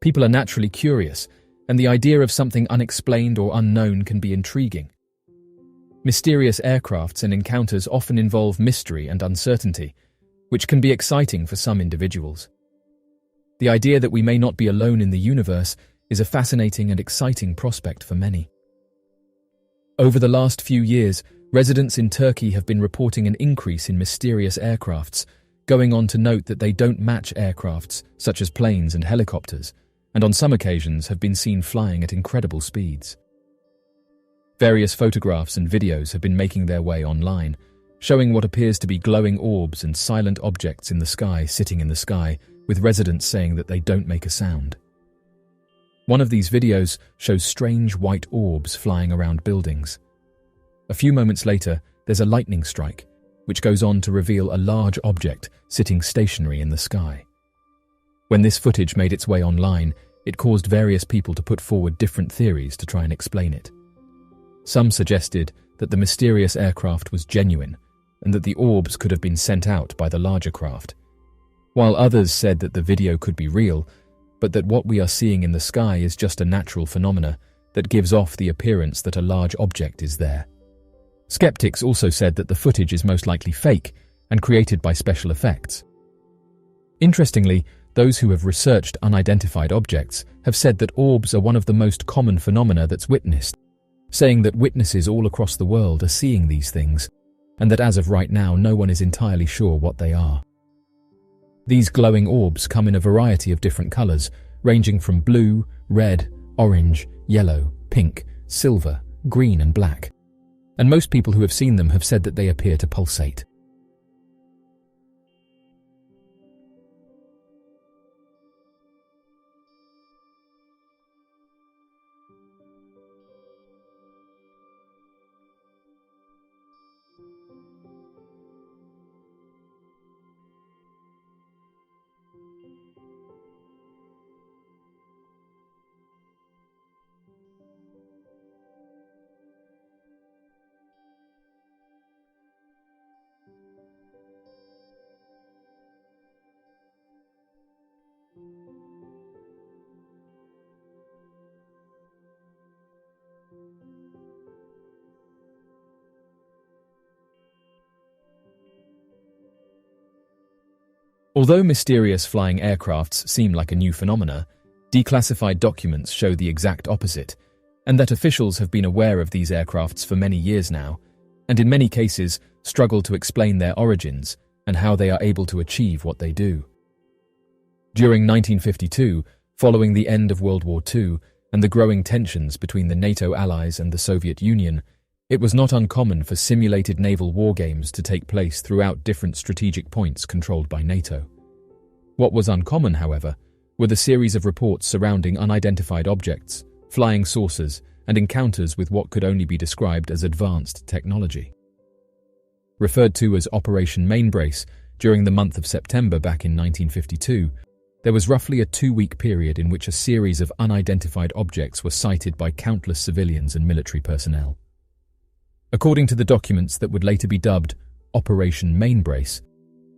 People are naturally curious, and the idea of something unexplained or unknown can be intriguing. Mysterious aircrafts and encounters often involve mystery and uncertainty, which can be exciting for some individuals. The idea that we may not be alone in the universe is a fascinating and exciting prospect for many. Over the last few years, residents in Turkey have been reporting an increase in mysterious aircrafts, going on to note that they don't match aircrafts such as planes and helicopters, and on some occasions have been seen flying at incredible speeds. Various photographs and videos have been making their way online, showing what appears to be glowing orbs and silent objects in the sky sitting in the sky, with residents saying that they don't make a sound. One of these videos shows strange white orbs flying around buildings. A few moments later, there's a lightning strike, which goes on to reveal a large object sitting stationary in the sky. When this footage made its way online, it caused various people to put forward different theories to try and explain it. Some suggested that the mysterious aircraft was genuine and that the orbs could have been sent out by the larger craft, while others said that the video could be real, but that what we are seeing in the sky is just a natural phenomena that gives off the appearance that a large object is there. Skeptics also said that the footage is most likely fake and created by special effects. Interestingly, those who have researched unidentified objects have said that orbs are one of the most common phenomena that's witnessed, saying that witnesses all across the world are seeing these things, and that as of right now no one is entirely sure what they are. These glowing orbs come in a variety of different colors, ranging from blue, red, orange, yellow, pink, silver, green and black. And most people who have seen them have said that they appear to pulsate. Although mysterious flying aircrafts seem like a new phenomena, declassified documents show the exact opposite, and that officials have been aware of these aircrafts for many years now, and in many cases struggle to explain their origins and how they are able to achieve what they do. During 1952, following the end of World War II and the growing tensions between the NATO allies and the Soviet Union, it was not uncommon for simulated naval wargames to take place throughout different strategic points controlled by NATO. What was uncommon, however, were the series of reports surrounding unidentified objects, flying saucers, and encounters with what could only be described as advanced technology. Referred to as Operation Mainbrace, during the month of September back in 1952, there was roughly a 2-week period in which a series of unidentified objects were sighted by countless civilians and military personnel. According to the documents that would later be dubbed Operation Mainbrace,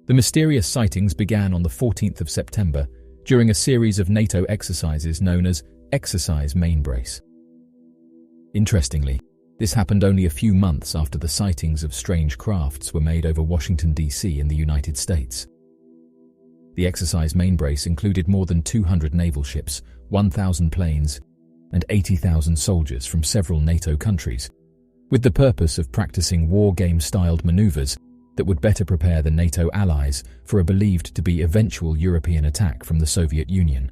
the mysterious sightings began on the 14th of September during a series of NATO exercises known as Exercise Mainbrace. Interestingly, this happened only a few months after the sightings of strange crafts were made over Washington, D.C. in the United States. The Exercise Mainbrace included more than 200 naval ships, 1,000 planes, and 80,000 soldiers from several NATO countries, with the purpose of practicing war game-styled maneuvers that would better prepare the NATO allies for a believed to be eventual European attack from the Soviet Union.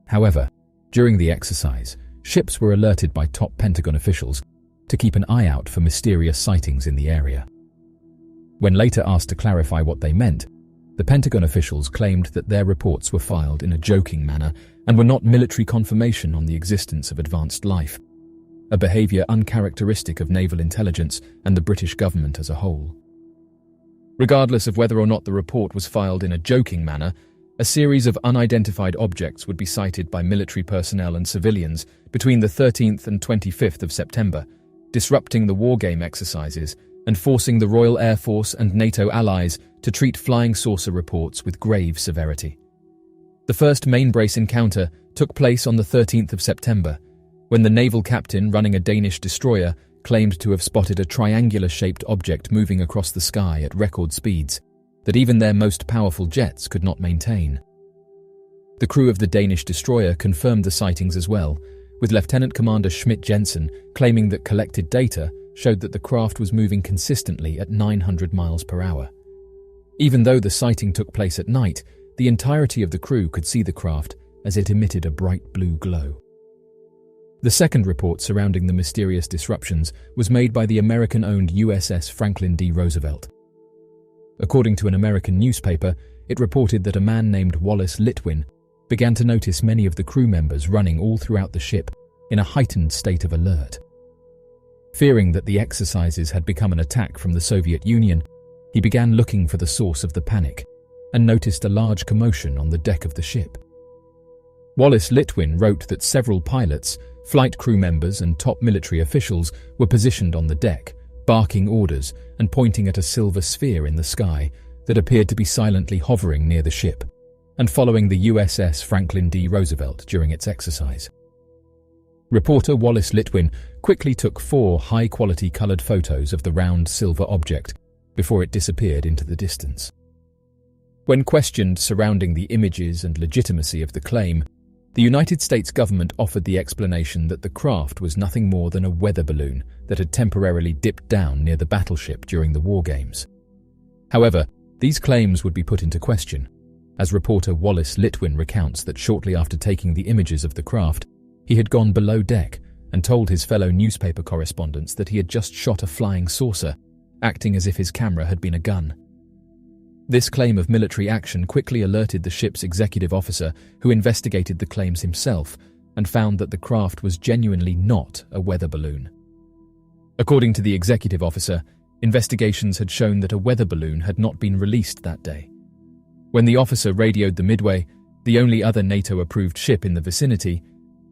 However, during the exercise, ships were alerted by top Pentagon officials to keep an eye out for mysterious sightings in the area. When later asked to clarify what they meant, the Pentagon officials claimed that their reports were filed in a joking manner and were not military confirmation on the existence of advanced life, a behavior uncharacteristic of naval intelligence and the British government as a whole. Regardless of whether or not the report was filed in a joking manner, a series of unidentified objects would be sighted by military personnel and civilians between the 13th and 25th of September, disrupting the wargame exercises and forcing the Royal Air Force and NATO allies to treat flying saucer reports with grave severity. The first main brace encounter took place on the 13th of September, when the naval captain running a Danish destroyer claimed to have spotted a triangular-shaped object moving across the sky at record speeds that even their most powerful jets could not maintain. The crew of the Danish destroyer confirmed the sightings as well, with Lieutenant Commander Schmidt-Jensen claiming that collected data showed that the craft was moving consistently at 900 miles per hour. Even though the sighting took place at night, the entirety of the crew could see the craft as it emitted a bright blue glow. The second report surrounding the mysterious disruptions was made by the American-owned USS Franklin D. Roosevelt. According to an American newspaper, it reported that a man named Wallace Litwin began to notice many of the crew members running all throughout the ship in a heightened state of alert. Fearing that the exercises had become an attack from the Soviet Union, he began looking for the source of the panic and noticed a large commotion on the deck of the ship. Wallace Litwin wrote that several pilots, flight crew members and top military officials were positioned on the deck, barking orders and pointing at a silver sphere in the sky that appeared to be silently hovering near the ship and following the USS Franklin D. Roosevelt during its exercise. Reporter Wallace Litwin quickly took 4 high-quality colored photos of the round silver object before it disappeared into the distance. When questioned surrounding the images and legitimacy of the claim, the United States government offered the explanation that the craft was nothing more than a weather balloon that had temporarily dipped down near the battleship during the war games. However, these claims would be put into question, as reporter Wallace Litwin recounts that shortly after taking the images of the craft, he had gone below deck and told his fellow newspaper correspondents that he had just shot a flying saucer, acting as if his camera had been a gun. This claim of military action quickly alerted the ship's executive officer, who investigated the claims himself and found that the craft was genuinely not a weather balloon. According to the executive officer, investigations had shown that a weather balloon had not been released that day. When the officer radioed the Midway, the only other NATO-approved ship in the vicinity,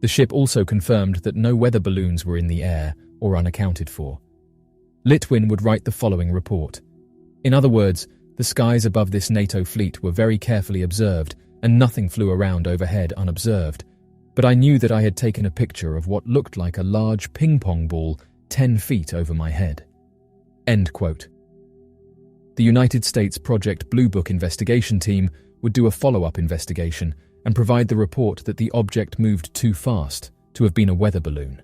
the ship also confirmed that no weather balloons were in the air or unaccounted for. Litwin would write the following report. In other words, the skies above this NATO fleet were very carefully observed and nothing flew around overhead unobserved, but I knew that I had taken a picture of what looked like a large ping-pong ball 10 feet over my head. End quote. The United States Project Blue Book investigation team would do a follow-up investigation and provide the report that the object moved too fast to have been a weather balloon.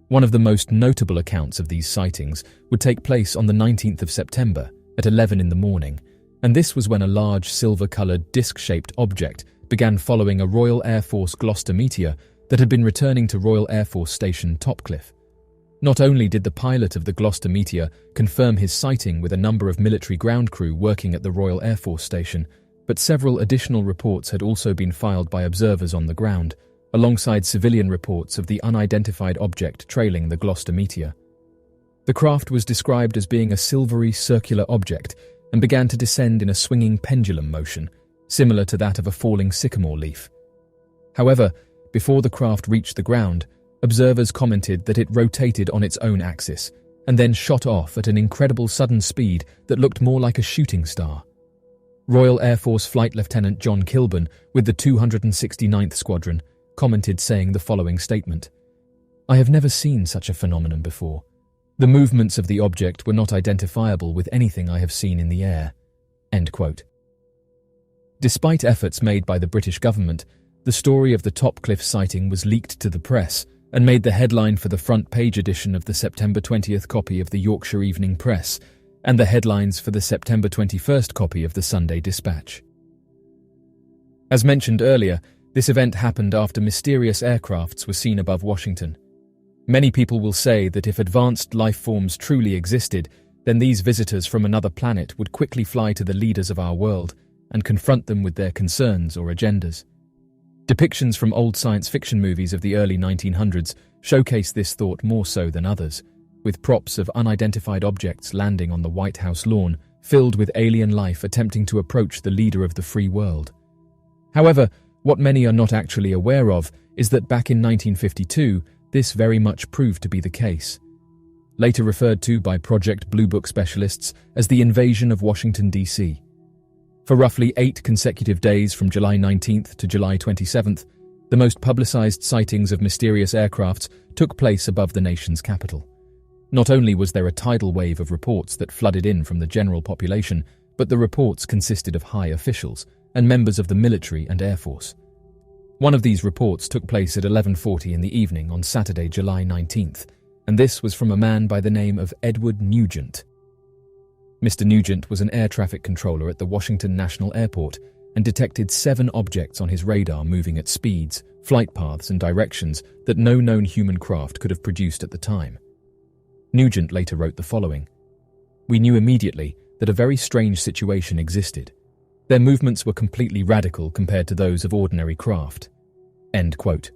One of the most notable accounts of these sightings would take place on the 19th of September at 11 in the morning, and this was when a large silver-coloured disc-shaped object began following a Royal Air Force Gloucester meteor that had been returning to Royal Air Force Station Topcliffe. Not only did the pilot of the Gloucester meteor confirm his sighting with a number of military ground crew working at the Royal Air Force Station, but several additional reports had also been filed by observers on the ground, alongside civilian reports of the unidentified object trailing the Gloucester meteor. The craft was described as being a silvery circular object and began to descend in a swinging pendulum motion, similar to that of a falling sycamore leaf. However, before the craft reached the ground, observers commented that it rotated on its own axis and then shot off at an incredible sudden speed that looked more like a shooting star. Royal Air Force Flight Lieutenant John Kilburn, with the 269th Squadron, commented saying the following statement: "I have never seen such a phenomenon before. The movements of the object were not identifiable with anything I have seen in the air." End quote. Despite efforts made by the British government, the story of the Topcliffe sighting was leaked to the press and made the headline for the front page edition of the September 20th copy of the Yorkshire Evening Press and the headlines for the September 21st copy of the Sunday Dispatch. As mentioned earlier, this event happened after mysterious aircrafts were seen above Washington. Many people will say that if advanced life forms truly existed, then these visitors from another planet would quickly fly to the leaders of our world and confront them with their concerns or agendas. Depictions from old science fiction movies of the early 1900s showcase this thought more so than others, with props of unidentified objects landing on the White House lawn, filled with alien life attempting to approach the leader of the free world. However, what many are not actually aware of is that back in 1952, this very much proved to be the case. Later referred to by Project Blue Book specialists as the invasion of Washington, D.C. For roughly 8 consecutive days from July 19th to July 27th, the most publicized sightings of mysterious aircrafts took place above the nation's capital. Not only was there a tidal wave of reports that flooded in from the general population, but the reports consisted of high officials and members of the military and air force. One of these reports took place at 11:40 in the evening on Saturday, July 19th, and this was from a man by the name of Edward Nugent. Mr. Nugent was an air traffic controller at the Washington National Airport and detected 7 objects on his radar moving at speeds, flight paths, and directions that no known human craft could have produced at the time. Nugent later wrote the following: "We knew immediately that a very strange situation existed. Their movements were completely radical compared to those of ordinary craft." End quote.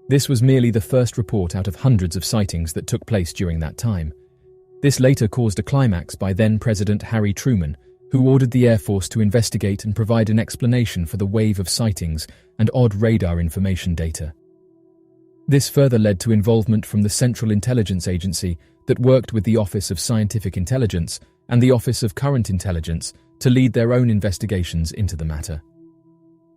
This was merely the first report out of hundreds of sightings that took place during that time. This later caused a climax by then-President Harry Truman, who ordered the Air Force to investigate and provide an explanation for the wave of sightings and odd radar information data. This further led to involvement from the Central Intelligence Agency that worked with the Office of Scientific Intelligence and the Office of Current Intelligence to lead their own investigations into the matter.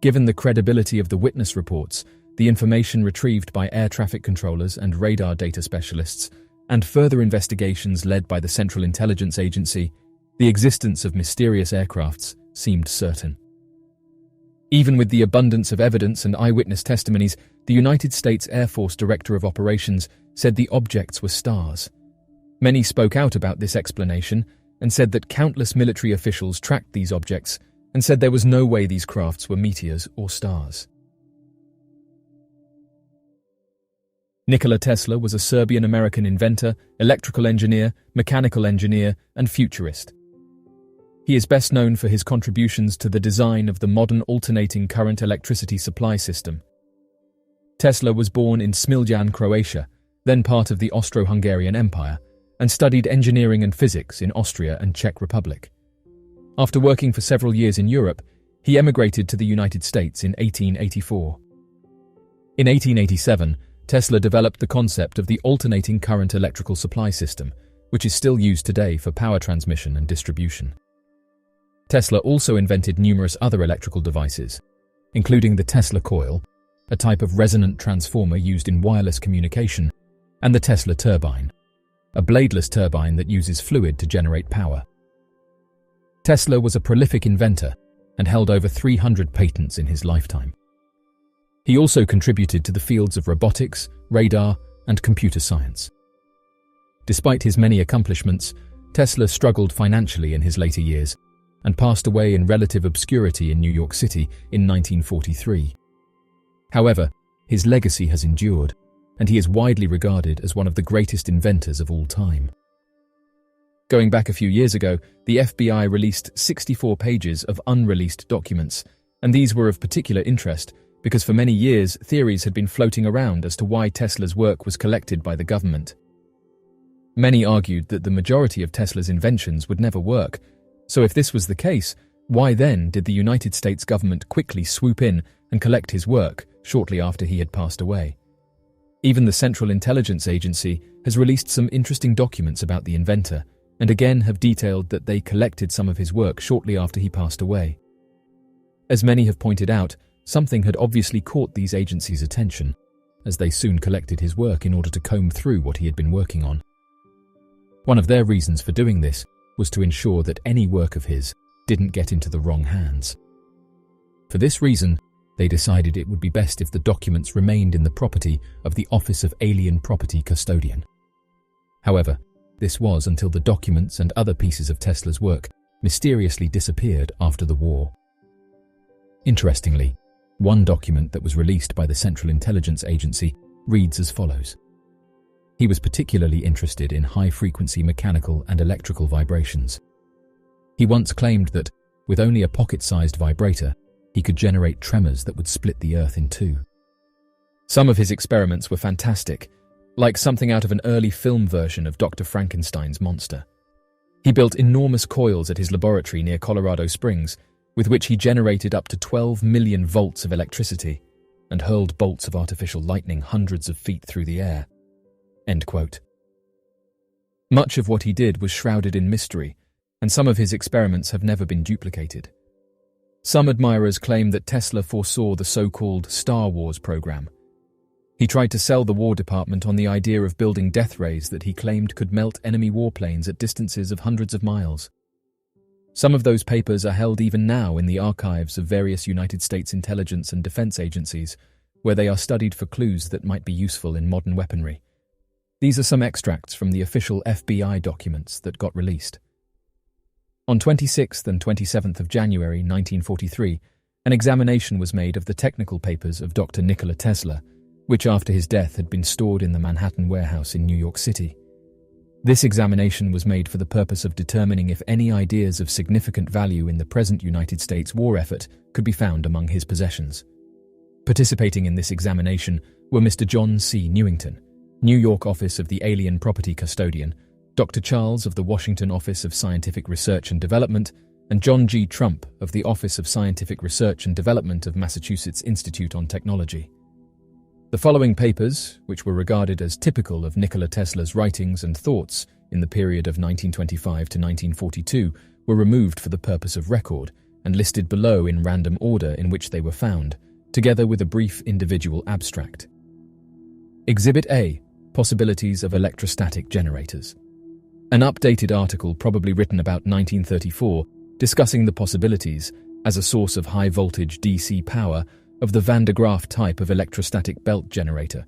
Given the credibility of the witness reports, the information retrieved by air traffic controllers and radar data specialists, and further investigations led by the Central Intelligence Agency, the existence of mysterious aircrafts seemed certain. Even with the abundance of evidence and eyewitness testimonies, the United States Air Force Director of Operations said the objects were stars. Many spoke out about this explanation and said that countless military officials tracked these objects and said there was no way these crafts were meteors or stars. Nikola Tesla was a Serbian-American inventor, electrical engineer, mechanical engineer, and futurist. He is best known for his contributions to the design of the modern alternating current electricity supply system. Tesla was born in Smiljan, Croatia, then part of the Austro-Hungarian Empire, and studied engineering and physics in Austria and Czech Republic. After working for several years in Europe, he emigrated to the United States in 1884. In 1887, Tesla developed the concept of the alternating current electrical supply system, which is still used today for power transmission and distribution. Tesla also invented numerous other electrical devices, including the Tesla coil, a type of resonant transformer used in wireless communication, and the Tesla turbine, a bladeless turbine that uses fluid to generate power. Tesla was a prolific inventor and held over 300 patents in his lifetime. He also contributed to the fields of robotics, radar, and computer science. Despite his many accomplishments, Tesla struggled financially in his later years and passed away in relative obscurity in New York City in 1943. However, his legacy has endured, and he is widely regarded as one of the greatest inventors of all time. Going back a few years ago, the FBI released 64 pages of unreleased documents, and these were of particular interest because for many years theories had been floating around as to why Tesla's work was collected by the government. Many argued that the majority of Tesla's inventions would never work, so if this was the case, why then did the United States government quickly swoop in and collect his work shortly after he had passed away? Even the Central Intelligence Agency has released some interesting documents about the inventor, and again have detailed that they collected some of his work shortly after he passed away. As many have pointed out, something had obviously caught these agencies' attention, as they soon collected his work in order to comb through what he had been working on. One of their reasons for doing this was to ensure that any work of his didn't get into the wrong hands. For this reason, they decided it would be best if the documents remained in the property of the Office of Alien Property Custodian. However, this was until the documents and other pieces of Tesla's work mysteriously disappeared after the war. Interestingly, one document that was released by the Central Intelligence Agency reads as follows. He was particularly interested in high-frequency mechanical and electrical vibrations. He once claimed that, with only a pocket-sized vibrator, he could generate tremors that would split the Earth in two. Some of his experiments were fantastic, like something out of an early film version of Dr. Frankenstein's monster. He built enormous coils at his laboratory near Colorado Springs, with which he generated up to 12 million volts of electricity and hurled bolts of artificial lightning hundreds of feet through the air. End quote. Much of what he did was shrouded in mystery, and some of his experiments have never been duplicated. Some admirers claim that Tesla foresaw the so-called Star Wars program. He tried to sell the War Department on the idea of building death rays that he claimed could melt enemy warplanes at distances of hundreds of miles. Some of those papers are held even now in the archives of various United States intelligence and defense agencies, where they are studied for clues that might be useful in modern weaponry. These are some extracts from the official FBI documents that got released. On 26th and 27th of January 1943, an examination was made of the technical papers of Dr. Nikola Tesla, which after his death had been stored in the Manhattan warehouse in New York City. This examination was made for the purpose of determining if any ideas of significant value in the present United States war effort could be found among his possessions. Participating in this examination were Mr. John C. Newington, New York Office of the Alien Property Custodian, Dr. Charles of the Washington Office of Scientific Research and Development, and John G. Trump of the Office of Scientific Research and Development of Massachusetts Institute on Technology. The following papers, which were regarded as typical of Nikola Tesla's writings and thoughts in the period of 1925 to 1942, were removed for the purpose of record and listed below in random order in which they were found, together with a brief individual abstract. Exhibit A: Possibilities of electrostatic generators. An updated article probably written about 1934 discussing the possibilities, as a source of high-voltage DC power, of the Van de Graaff type of electrostatic belt generator.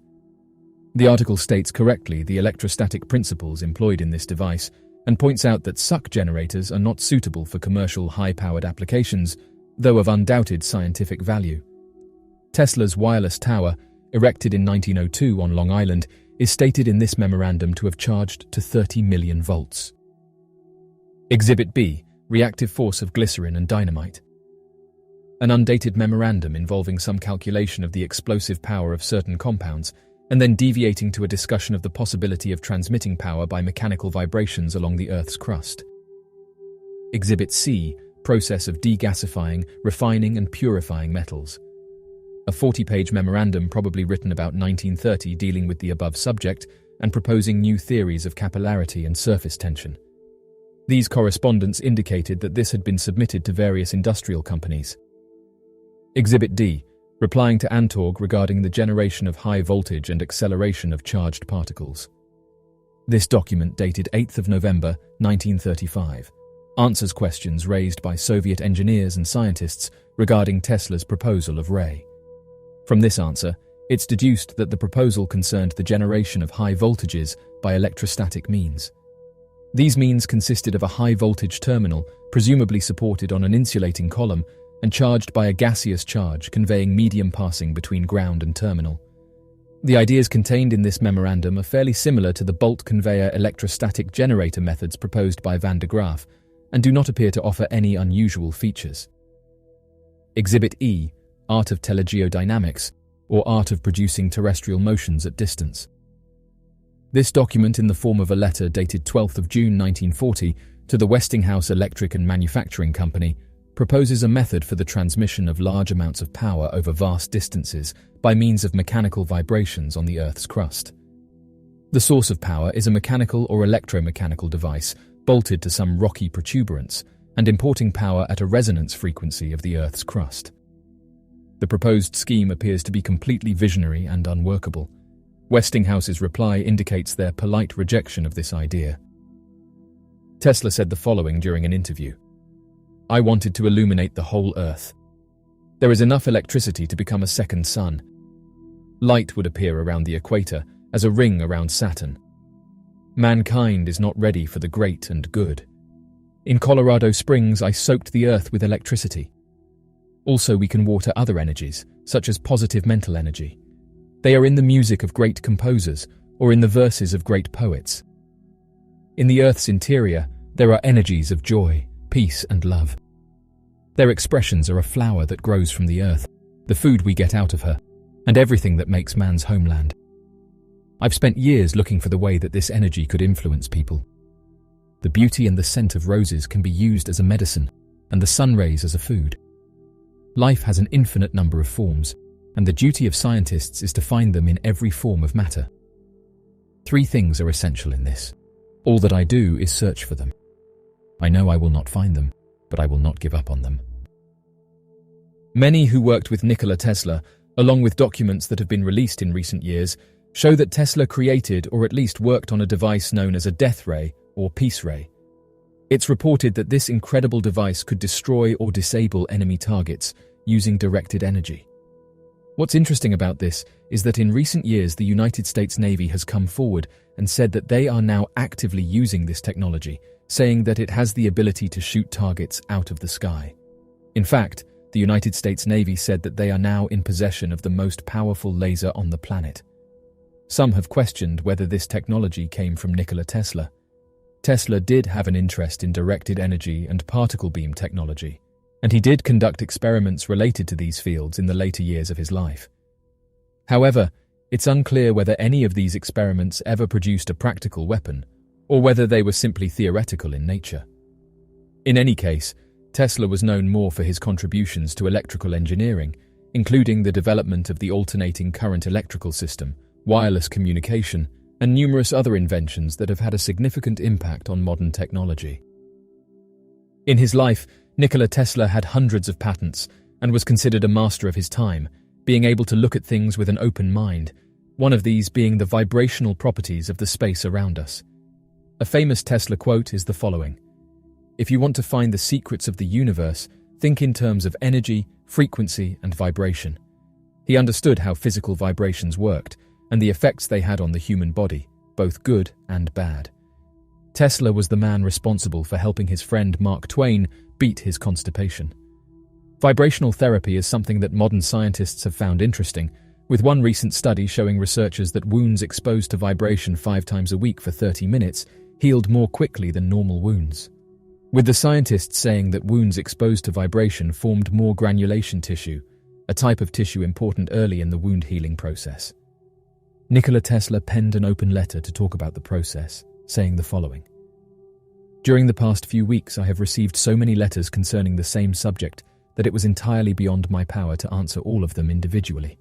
The article states correctly the electrostatic principles employed in this device and points out that suck generators are not suitable for commercial high-powered applications, though of undoubted scientific value. Tesla's wireless tower, erected in 1902 on Long Island, is stated in this memorandum to have charged to 30 million volts. Exhibit B: Reactive force of glycerin and dynamite. An undated memorandum involving some calculation of the explosive power of certain compounds, and then deviating to a discussion of the possibility of transmitting power by mechanical vibrations along the Earth's crust. Exhibit C: Process of degasifying, refining and purifying metals. A 40-page memorandum probably written about 1930 dealing with the above subject and proposing new theories of capillarity and surface tension. These correspondence indicated that this had been submitted to various industrial companies. Exhibit D: Replying to Antorg regarding the generation of high voltage and acceleration of charged particles. This document, dated 8th of November 1935, answers questions raised by Soviet engineers and scientists regarding Tesla's proposal of Ray. From this answer, it's deduced that the proposal concerned the generation of high voltages by electrostatic means. These means consisted of a high-voltage terminal, presumably supported on an insulating column, and charged by a gaseous charge conveying medium passing between ground and terminal. The ideas contained in this memorandum are fairly similar to the bolt conveyor electrostatic generator methods proposed by Van de Graaff, and do not appear to offer any unusual features. Exhibit E: Art of telegeodynamics, or art of producing terrestrial motions at distance. This document, in the form of a letter dated 12th of June 1940 to the Westinghouse Electric and Manufacturing Company, proposes a method for the transmission of large amounts of power over vast distances by means of mechanical vibrations on the Earth's crust. The source of power is a mechanical or electromechanical device bolted to some rocky protuberance and importing power at a resonance frequency of the Earth's crust. The proposed scheme appears to be completely visionary and unworkable. Westinghouse's reply indicates their polite rejection of this idea. Tesla said the following during an interview: "I wanted to illuminate the whole Earth. There is enough electricity to become a second sun. Light would appear around the equator as a ring around Saturn. Mankind is not ready for the great and good. In Colorado Springs, I soaked the Earth with electricity. Also, we can water other energies, such as positive mental energy. They are in the music of great composers or in the verses of great poets. In the Earth's interior, there are energies of joy, peace, and love. Their expressions are a flower that grows from the Earth, the food we get out of her, and everything that makes man's homeland. I've spent years looking for the way that this energy could influence people. The beauty and the scent of roses can be used as a medicine, and the sun rays as a food. Life has an infinite number of forms, and the duty of scientists is to find them in every form of matter. 3 things are essential in this. All that I do is search for them. I know I will not find them, but I will not give up on them. Many who worked with Nikola Tesla, along with documents that have been released in recent years, show that Tesla created or at least worked on a device known as a death ray or peace ray. It's reported that this incredible device could destroy or disable enemy targets using directed energy. What's interesting about this is that in recent years the United States Navy has come forward and said that they are now actively using this technology, saying that it has the ability to shoot targets out of the sky. In fact, the United States Navy said that they are now in possession of the most powerful laser on the planet. Some have questioned whether this technology came from Nikola Tesla. Tesla did have an interest in directed energy and particle beam technology, and he did conduct experiments related to these fields in the later years of his life. However, it's unclear whether any of these experiments ever produced a practical weapon, or whether they were simply theoretical in nature. In any case, Tesla was known more for his contributions to electrical engineering, including the development of the alternating current electrical system, wireless communication, and numerous other inventions that have had a significant impact on modern technology. In his life, Nikola Tesla had hundreds of patents and was considered a master of his time, being able to look at things with an open mind, one of these being the vibrational properties of the space around us. A famous Tesla quote is the following: "If you want to find the secrets of the universe, think in terms of energy, frequency, and vibration." He understood how physical vibrations worked and the effects they had on the human body, both good and bad. Tesla was the man responsible for helping his friend Mark Twain beat his constipation. Vibrational therapy is something that modern scientists have found interesting, with one recent study showing researchers that wounds exposed to vibration 5 times a week for 30 minutes healed more quickly than normal wounds, with the scientists saying that wounds exposed to vibration formed more granulation tissue, a type of tissue important early in the wound healing process. Nikola Tesla penned an open letter to talk about the process, saying the following: "During the past few weeks, I have received so many letters concerning the same subject that it was entirely beyond my power to answer all of them individually.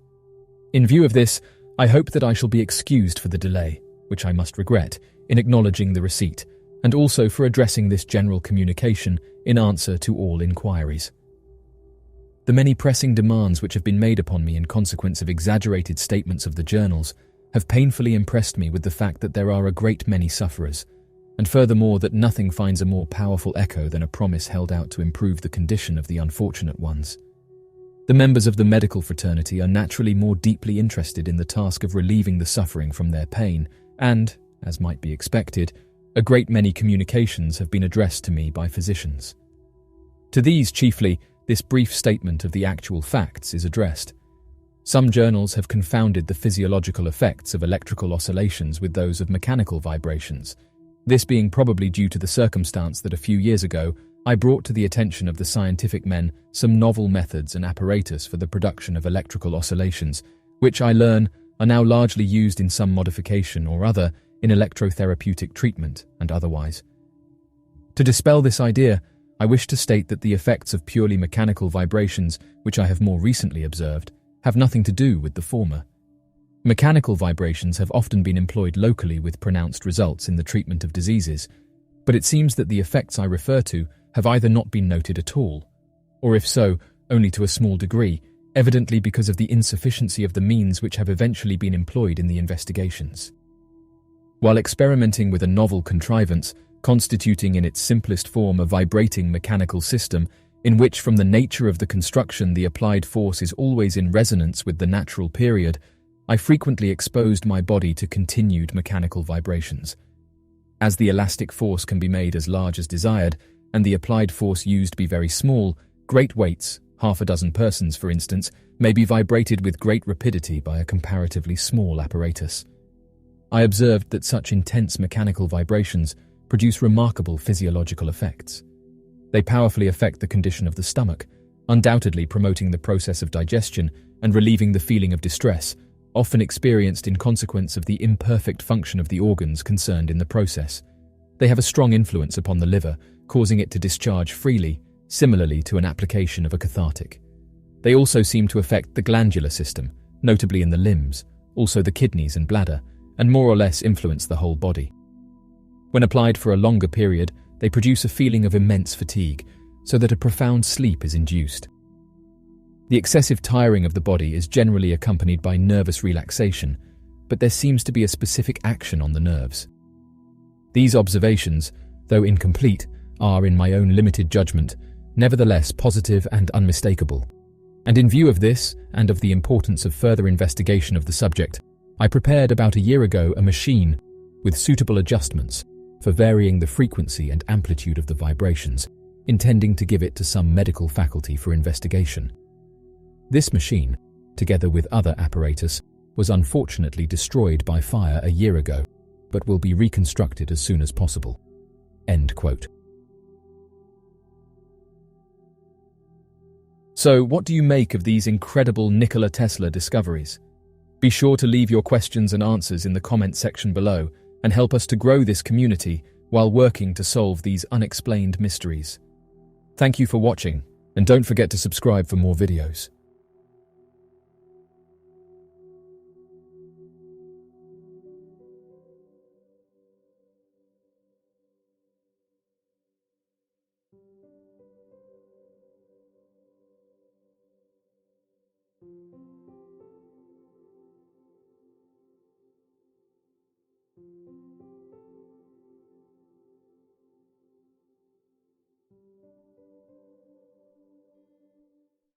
In view of this, I hope that I shall be excused for the delay, which I must regret, in acknowledging the receipt, and also for addressing this general communication in answer to all inquiries. The many pressing demands which have been made upon me in consequence of exaggerated statements of the journals have painfully impressed me with the fact that there are a great many sufferers, and furthermore that nothing finds a more powerful echo than a promise held out to improve the condition of the unfortunate ones. The members of the medical fraternity are naturally more deeply interested in the task of relieving the suffering from their pain, and, as might be expected, a great many communications have been addressed to me by physicians. To these chiefly, this brief statement of the actual facts is addressed. Some journals have confounded the physiological effects of electrical oscillations with those of mechanical vibrations, this being probably due to the circumstance that a few years ago I brought to the attention of the scientific men some novel methods and apparatus for the production of electrical oscillations, which I learn are now largely used in some modification or other in electrotherapeutic treatment and otherwise. To dispel this idea, I wish to state that the effects of purely mechanical vibrations, which I have more recently observed, have nothing to do with the former. Mechanical vibrations have often been employed locally with pronounced results in the treatment of diseases, but it seems that the effects I refer to have either not been noted at all, or if so, only to a small degree, evidently because of the insufficiency of the means which have eventually been employed in the investigations. While experimenting with a novel contrivance, constituting in its simplest form a vibrating mechanical system, in which from the nature of the construction the applied force is always in resonance with the natural period, I frequently exposed my body to continued mechanical vibrations. As the elastic force can be made as large as desired, and the applied force used be very small, great weights, 6 persons for instance, may be vibrated with great rapidity by a comparatively small apparatus. I observed that such intense mechanical vibrations produce remarkable physiological effects. They powerfully affect the condition of the stomach, undoubtedly promoting the process of digestion and relieving the feeling of distress, often experienced in consequence of the imperfect function of the organs concerned in the process. They have a strong influence upon the liver, causing it to discharge freely, similarly to an application of a cathartic. They also seem to affect the glandular system, notably in the limbs, also the kidneys and bladder, and more or less influence the whole body. When applied for a longer period, they produce a feeling of immense fatigue, so that a profound sleep is induced. The excessive tiring of the body is generally accompanied by nervous relaxation, but there seems to be a specific action on the nerves. These observations, though incomplete, are, in my own limited judgment, nevertheless positive and unmistakable. And in view of this, and of the importance of further investigation of the subject, I prepared about a year ago a machine with suitable adjustments for varying the frequency and amplitude of the vibrations, intending to give it to some medical faculty for investigation. This machine, together with other apparatus, was unfortunately destroyed by fire a year ago, but will be reconstructed as soon as possible. End quote. So, what do you make of these incredible Nikola Tesla discoveries? Be sure to leave your questions and answers in the comment section below and help us to grow this community while working to solve these unexplained mysteries. Thank you for watching, and don't forget to subscribe for more videos.